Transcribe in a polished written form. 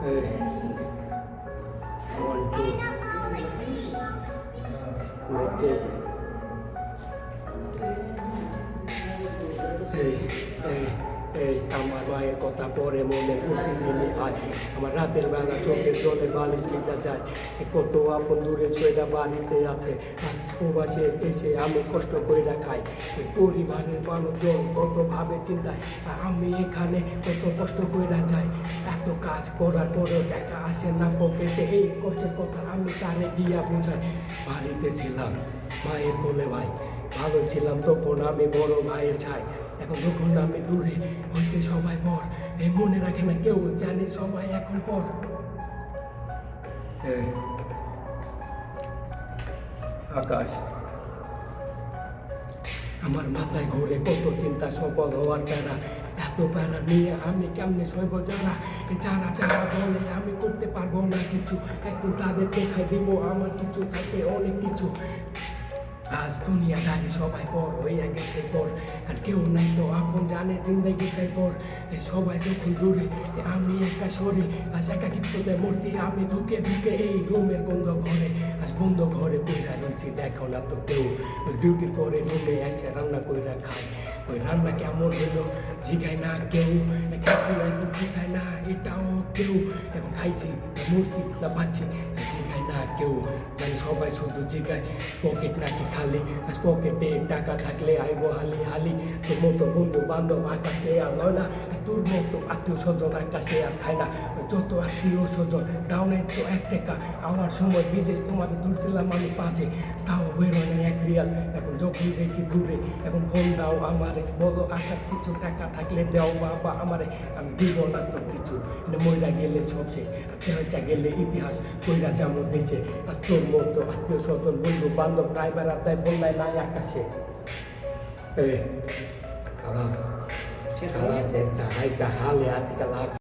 Hey, 1, 2, magic. এই আমার মায়ের কথা পরে মনে প্রতিদিনই আয়। আমার রাতের বেলা চোখের জলে বালিশ ভিজা যায়। কত আপন দূরে সইরা বাড়িতে আছে, আজ প্রবাসে এসে আমি কষ্ট কইরা খাই। পরিবারের মানুষজন কত ভাবে চিন্তায়, আর আমি এখানে কত কষ্ট কইরা যাই। এত কাজ করার পরেও টাকা আসে না পকেটে, এই কষ্টের কথা আমি কারে গিয়া বোঝাই। বাড়িতে ছিলাম মায়ের কোলে ভাই, ভালো ছিলাম তখন আমি বড় ভাইয়ের ছাই। এখন যখন আমি দূরে হয়েছে সবাই পর, এই মনে রাখে না কেউ, জানি সবাই এখন পর। আকাশ আমার মাথায় ঘুরে কত চিন্তা, সফল হওয়ার প্যারা, এত প্যারা নিয়ে আমি কেমনে সইব যারা। যারা বলে আমি করতে পারবো না কিছু, একদিন তাদের দেখাই দিব আমার কিছু থাকবে অনেক কিছু। আজ দুনিয়াদারি সবাই পর হইয়া গেছে পর, আর কেউ নাই তো আপন, জানে জিন্দেগিটাই পর। সবাই যখন দূরে আমি একা সরে, আজ একাকিত্বতে মূর্তি আমি ঢুকে এই রুমের বন্ধ ঘরে। আজ বন্ধ ঘরে কইরা রয়েছি, দেখো না তো কেউ। ওই ডিউটির পরে রুমে এসে রান্না কইরা খায়, ওই রান্না কেমন হলো জিগায় না কেউ। খাইছি নাকি জিগায় না এটাও কেউ। এখন খাইছি না মরছি না পাচ্ছি জিগায় না কেউ। জানি সবাই শুধু জিগায় পকেট নাকি খালি। আজ পকেটে টাকা থাকলে আইব হালি হালি। তোর মতো বন্ধু বান্ধব আকাশে আর লয় না, তোর মতো আত্মীয় স্বজন আকাশে আর খায় না। যত আত্মীয় স্বজন ডাউনে তো 1 টাকা, আমার সময় বিদেশ তোমাদের ধরছিলাম আমি 5, তাও বেরোয় না 1 রিয়াল। এখন যখন দেখি দূরে, এখন ফোন দাও আমারে, বলো আকাশ কিছু টাকা থাকলে দেও বাবা আমারে। আমি দিব না তো কিছু, মইরা গেলে সব শেষ, হয়েছে গেলে ইতিহাস কইরা যেমন দেশে। আজ তোর মতো আত্মীয় স্বজন বন্ধু বান্ধব প্রায় বেড়াতায় বললাই নাই আকাশে। خلاص خلاص يا استعيت حالي هاتك العافية.